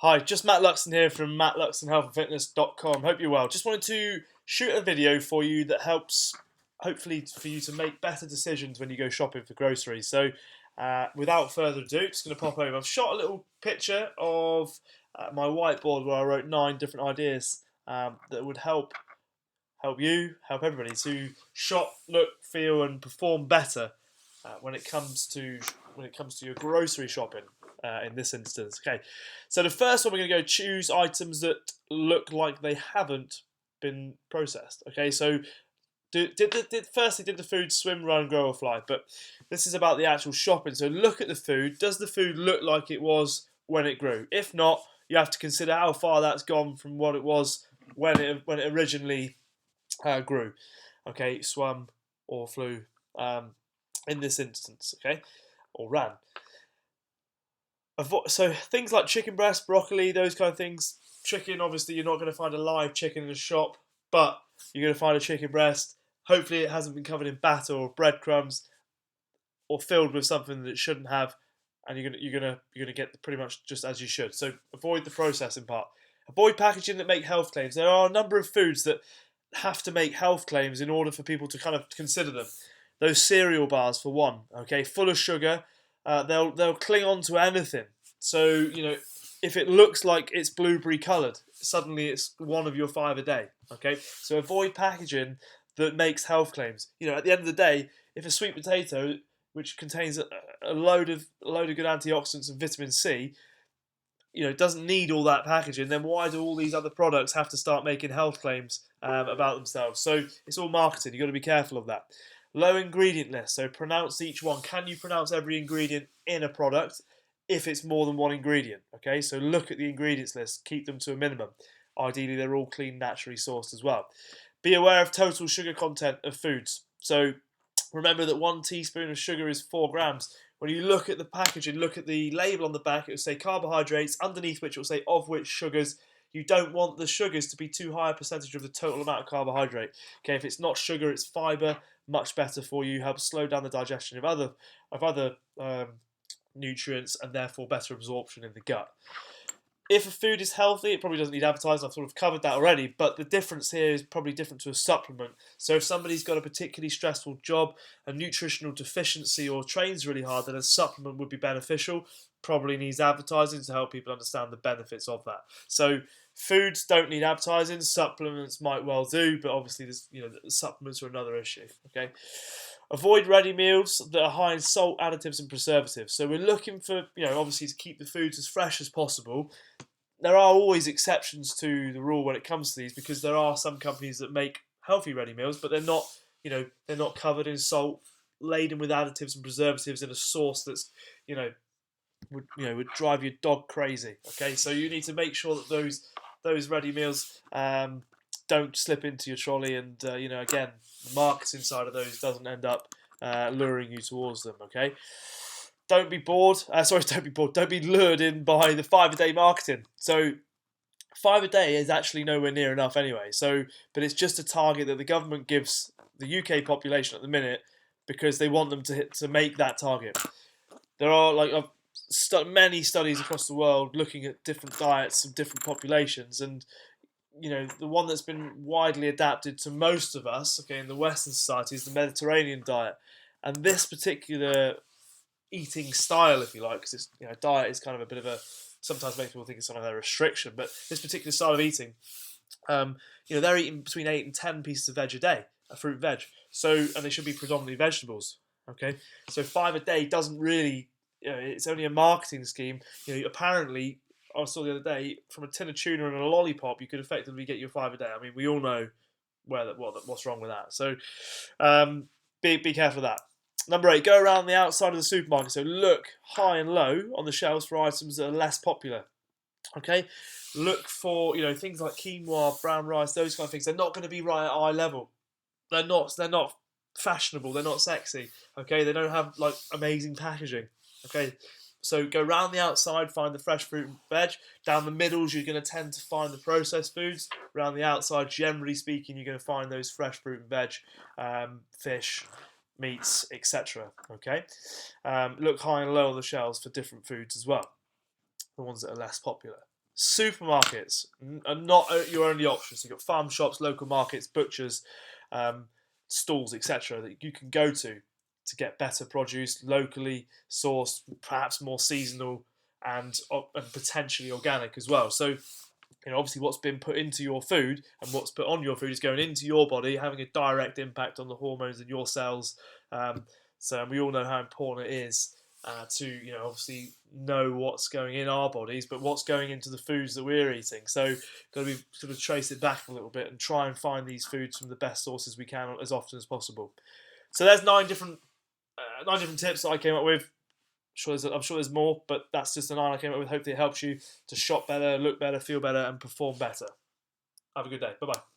Hi, just Matt Luxton here from mattluxtonhealthandfitness.com. Hope you're well. Just wanted to shoot a video for you that helps, hopefully, for you to make better decisions when you go shopping for groceries. So, without further ado, just going to pop over. I've shot a little picture of my whiteboard where I wrote 9 different ideas that would help you, help everybody to shop, look, feel, and perform better when it comes to your grocery shopping. In this instance, okay. So the first one, we're going to go choose items that look like they haven't been processed. Okay, so firstly, did the food swim, run, grow, or fly? But this is about the actual shopping. So look at the food. Does the food look like it was when it grew? If not, you have to consider how far that's gone from what it was when it originally grew. Okay, swam or flew in this instance. Okay, or ran. So things like chicken breast, broccoli, those kind of things. Chicken, obviously, you're not going to find a live chicken in a shop, but you're going to find a chicken breast. Hopefully, it hasn't been covered in batter or breadcrumbs, or filled with something that it shouldn't have, and you're gonna get pretty much just as you should. So avoid the processing part. Avoid packaging that make health claims. There are a number of foods that have to make health claims in order for people to kind of consider them. Those cereal bars, for one, okay, full of sugar. They'll cling on to anything. So if it looks like it's blueberry coloured, suddenly it's one of your 5 a day. Okay, so avoid packaging that makes health claims. At the end of the day, if a sweet potato, which contains a load of good antioxidants and vitamin C, doesn't need all that packaging, then why do all these other products have to start making health claims about themselves? So it's all marketing. You've got to be careful of that. Low ingredient list, so pronounce each one. Can you pronounce every ingredient in a product if it's more than one ingredient? Okay, so look at the ingredients list, keep them to a minimum. Ideally, they're all clean, naturally sourced as well. Be aware of total sugar content of foods. So remember that 1 teaspoon of sugar is 4 grams. When you look at the packaging, look at the label on the back, it will say carbohydrates, underneath which it will say of which sugars. You don't want the sugars to be too high a percentage of the total amount of carbohydrate. Okay, if it's not sugar, it's fibre, much better for you, helps slow down the digestion of other nutrients, and therefore better absorption in the gut. If a food is healthy, it probably doesn't need advertising. I've sort of covered that already, but the difference here is probably different to a supplement. So if somebody's got a particularly stressful job, a nutritional deficiency, or trains really hard, then a supplement would be beneficial. Probably needs advertising to help people understand the benefits of that. So foods don't need advertising. Supplements might well do, but obviously, the supplements are another issue. Okay. Avoid ready meals that are high in salt, additives, and preservatives. So we're looking for, obviously, to keep the foods as fresh as possible. There are always exceptions to the rule when it comes to these, because there are some companies that make healthy ready meals, but they're not covered in salt, laden with additives and preservatives in a sauce that's, would drive your dog crazy. Okay, so you need to make sure that those ready meals don't slip into your trolley, and again, the marketing side of those doesn't end up luring you towards them. Okay, don't be bored. Don't be bored. Don't be lured in by the 5 a day marketing. So 5 a day is actually nowhere near enough anyway. So, but it's just a target that the government gives the UK population at the minute because they want them to make that target. There are many studies across the world looking at different diets of different populations, and the one that's been widely adapted to most of us, okay, in the Western society, is the Mediterranean diet. And this particular eating style, if you like, because it's diet is kind of a bit of a, sometimes makes people think it's something of a restriction, but this particular style of eating, they're eating between 8 and 10 pieces of veg a day, a fruit and veg. So, and they should be predominantly vegetables. Okay, so 5 a day doesn't really, it's only a marketing scheme. Apparently, I saw the other day, from a tin of tuna and a lollipop, you could effectively get your 5 a day. I mean, we all know what's wrong with that. So, be careful of that. Number 8, go around the outside of the supermarket. So look high and low on the shelves for items that are less popular. Okay, look for things like quinoa, brown rice, those kind of things. They're not going to be right at eye level. They're not fashionable. They're not sexy. Okay, they don't have amazing packaging. Okay, so go round the outside, find the fresh fruit and veg. Down the middles, you're going to tend to find the processed foods. Around the outside, generally speaking, you're going to find those fresh fruit and veg, fish, meats, etc. Okay, look high and low on the shelves for different foods as well, the ones that are less popular. supermarkets are not your only option. So you've got farm shops, local markets, butchers, um, stalls, etc. that you can go to get better produce, locally sourced, perhaps more seasonal, and potentially organic as well. So obviously what's been put into your food and what's put on your food is going into your body, having a direct impact on the hormones in your cells. So we all know how important it is to obviously know what's going in our bodies, but what's going into the foods that we're eating. So got to be sort of trace it back a little bit and try and find these foods from the best sources we can as often as possible. So there's nine different tips that I came up with. I'm sure there's more, but that's just the 9 I came up with. Hopefully it helps you to shop better, look better, feel better, and perform better. Have a good day. Bye-bye.